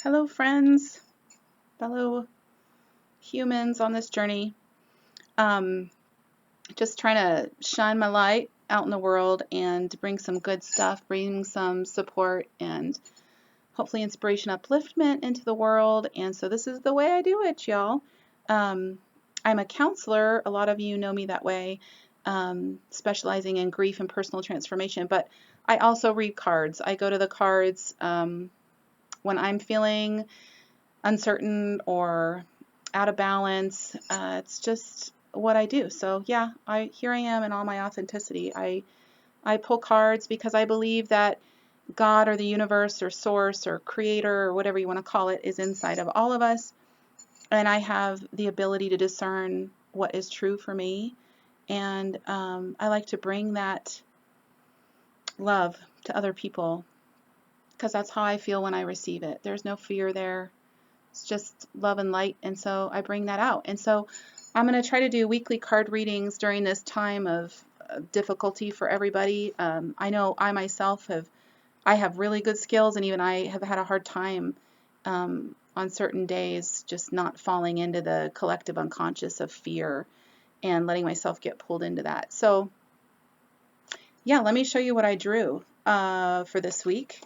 Hello, friends, fellow humans on this journey. Um, just trying to shine my light out in the world and bring some good stuff, bring some support and hopefully inspiration, upliftment into the world. And so this is the way I do it, y'all. Um, I'm a counselor. A lot of you know me that way, specializing in grief and personal transformation. But I also read cards. I go to the cards when I'm feeling uncertain or out of balance. It's just what I do. So yeah, here I am in all my authenticity. I pull cards because I believe that God or the universe or source or creator or whatever you want to call it is inside of all of us, and I have the ability to discern what is true for me. And I like to bring that love to other people because that's how I feel when I receive it. There's no fear there. It's just love and light, and so I bring that out. And so I'm going to try to do weekly card readings during this time of difficulty for everybody. I know I myself have really good skills, and even I have had a hard time on certain days just not falling into the collective unconscious of fear and letting myself get pulled into that. So yeah, let me show you what I drew for this week.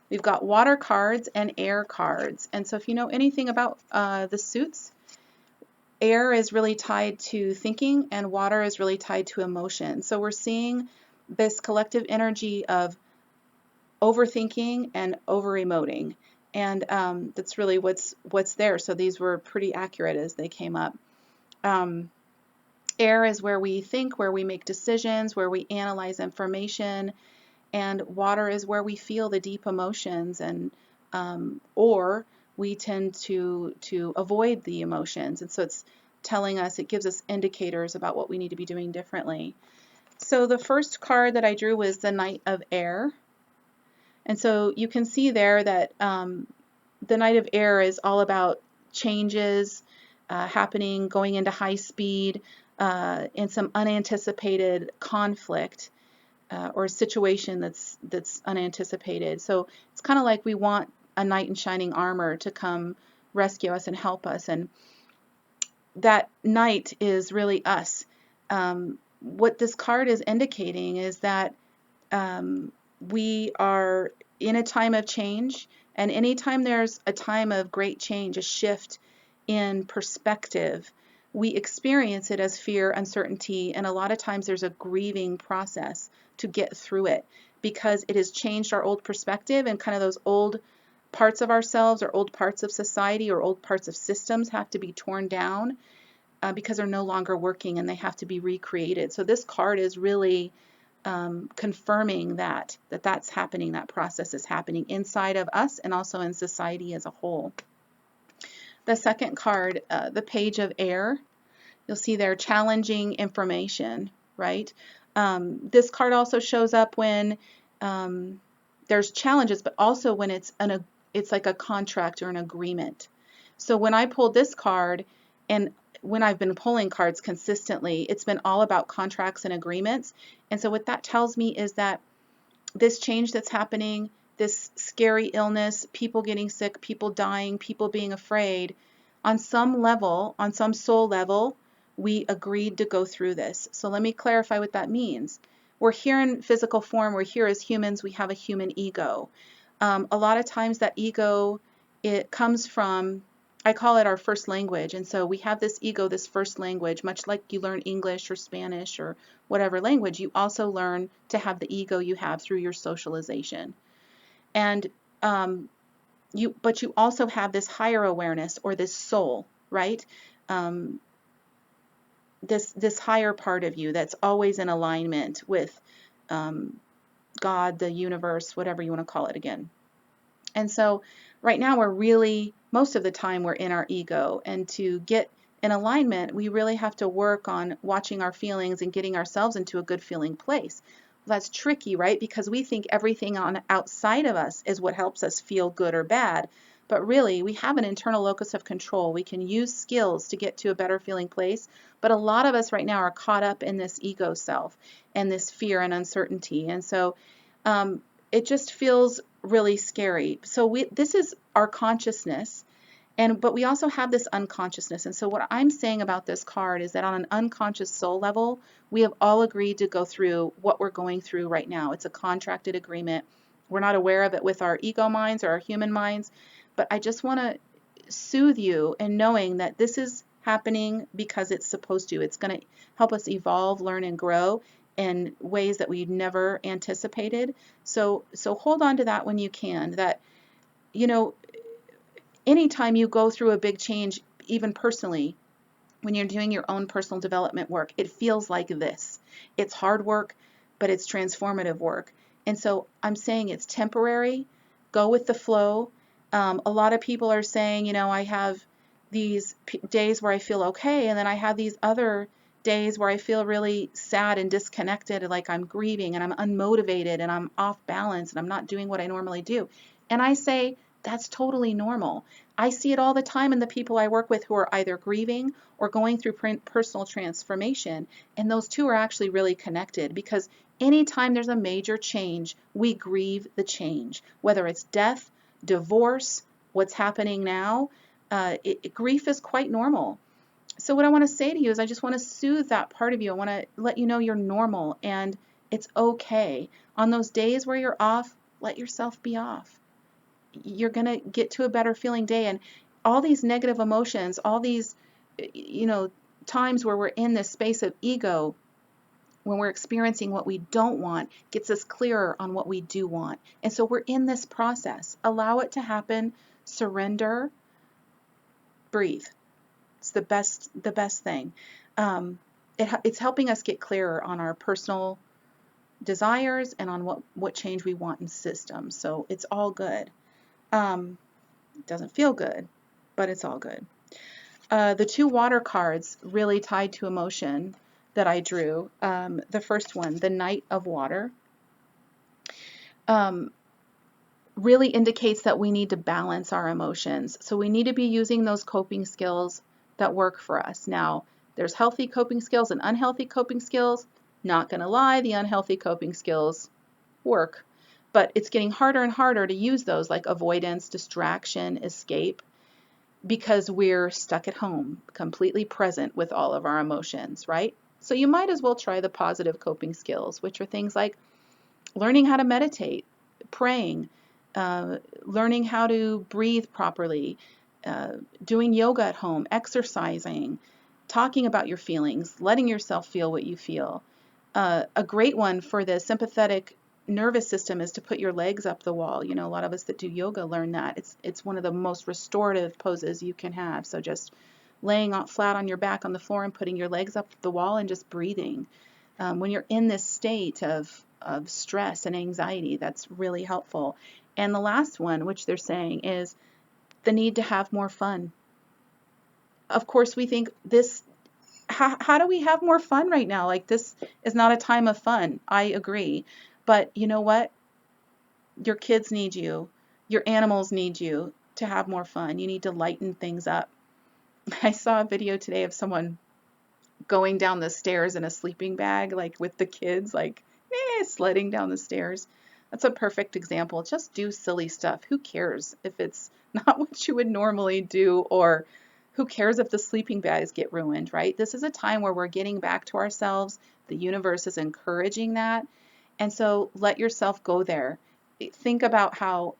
We've got water cards and air cards. And so if you know anything about the suits, air is really tied to thinking and water is really tied to emotion. So we're seeing this collective energy of overthinking and over-emoting. And that's really what's there. So these were pretty accurate as they came up. Air is where we think, where we make decisions, where we analyze information, and water is where we feel the deep emotions, and or we tend to avoid the emotions, and so it's telling us, it gives us indicators about what we need to be doing differently. So the first card that I drew was the Knight of Air, and so you can see there that the Knight of Air is all about changes happening, going into high speed, and some unanticipated conflict or a situation that's unanticipated. So it's kind of like we want a knight in shining armor to come rescue us and help us, and that knight is really us. What this card is indicating is that we are in a time of change, and anytime there's a time of great change, a shift in perspective, we experience it as fear, uncertainty, and a lot of times there's a grieving process to get through it because it has changed our old perspective, and kind of those old parts of ourselves or old parts of society or old parts of systems have to be torn down because they're no longer working and they have to be recreated. So this card is really confirming that's happening, that process is happening inside of us and also in society as a whole. The second card, the Page of Air, you'll see there challenging information, right? This card also shows up when there's challenges, but also when it's like a contract or an agreement. So when I pulled this card, and when I've been pulling cards consistently, it's been all about contracts and agreements. And so what that tells me is that this change that's happening, this scary illness, people getting sick, people dying, people being afraid, on some level, on some soul level, we agreed to go through this. So let me clarify what that means. We're here in physical form, we're here as humans, we have a human ego. A lot of times that ego, it comes from, I call it our first language. And so we have this ego, this first language, much like you learn English or Spanish or whatever language, you also learn to have the ego you have through your socialization. And but you also have this higher awareness or this soul, right? This higher part of you that's always in alignment with God, the universe, whatever you want to call it again. And so right now we're really, most of the time we're in our ego, and to get in alignment, we really have to work on watching our feelings and getting ourselves into a good feeling place. That's tricky, right? Because we think everything on outside of us is what helps us feel good or bad. But really, we have an internal locus of control. We can use skills to get to a better feeling place. But a lot of us right now are caught up in this ego self and this fear and uncertainty. And so it just feels really scary. So this is our consciousness, but we also have this unconsciousness. And so what I'm saying about this card is that on an unconscious soul level, we have all agreed to go through what we're going through right now. It's a contracted agreement. We're not aware of it with our ego minds or our human minds, but I just want to soothe you in knowing that this is happening because it's supposed to. It's going to help us evolve, learn, and grow in ways that we never anticipated. So hold on to that when you can. That, you know, anytime you go through a big change, even personally, when you're doing your own personal development work, it feels like this. It's hard work, but it's transformative work. And so I'm saying it's temporary. Go with the flow. A lot of people are saying, I have these days where I feel okay, and then I have these other days where I feel really sad and disconnected, like I'm grieving and I'm unmotivated and I'm off balance and I'm not doing what I normally do. And I say, that's totally normal. I see it all the time in the people I work with who are either grieving or going through personal transformation. And those two are actually really connected, because anytime there's a major change, we grieve the change, whether it's death, divorce, what's happening now. Grief is quite normal. So what I want to say to you is I just want to soothe that part of you. I want to let you know you're normal and it's okay. On those days where you're off, let yourself be off. You're going to get to a better feeling day. And all these negative emotions, all these, times where we're in this space of ego, when we're experiencing what we don't want, gets us clearer on what we do want. And so we're in this process. Allow it to happen. Surrender. Breathe. It's the best thing. It's helping us get clearer on our personal desires and on what change we want in systems. So it's all good. It doesn't feel good, but it's all good. The two water cards really tied to emotion that I drew. The first one, the Knight of Water, really indicates that we need to balance our emotions. So we need to be using those coping skills that work for us. Now, there's healthy coping skills and unhealthy coping skills. Not going to lie, the unhealthy coping skills work, but it's getting harder and harder to use those, like avoidance, distraction, escape, because we're stuck at home, completely present with all of our emotions, right? So you might as well try the positive coping skills, which are things like learning how to meditate, praying, learning how to breathe properly, doing yoga at home, exercising, talking about your feelings, letting yourself feel what you feel. A great one for the sympathetic nervous system is to put your legs up the wall. A lot of us that do yoga learn that. It's one of the most restorative poses you can have. So just laying flat on your back on the floor and putting your legs up the wall and just breathing. When you're in this state of stress and anxiety, that's really helpful. And the last one, which they're saying, is the need to have more fun. Of course, we think this, how do we have more fun right now? Like, this is not a time of fun. I agree. But you know what? Your kids need you. Your animals need you to have more fun. You need to lighten things up. I saw a video today of someone going down the stairs in a sleeping bag, like with the kids, like sledding down the stairs. That's a perfect example. Just do silly stuff. Who cares if it's not what you would normally do, or who cares if the sleeping bags get ruined, right? This is a time where we're getting back to ourselves. The universe is encouraging that. And so let yourself go there. Think about how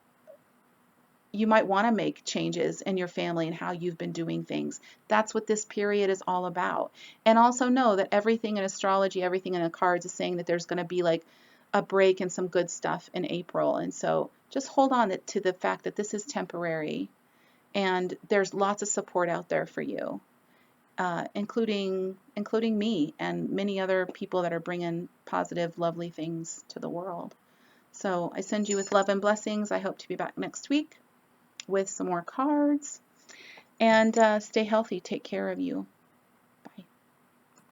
you might want to make changes in your family and how you've been doing things. That's what this period is all about. And also know that everything in astrology, everything in the cards is saying that there's going to be like a break and some good stuff in April. And so just hold on to the fact that this is temporary, and there's lots of support out there for you, including me and many other people that are bringing positive, lovely things to the world. So I send you with love and blessings. I hope to be back next week with some more cards. And stay healthy. Take care of you.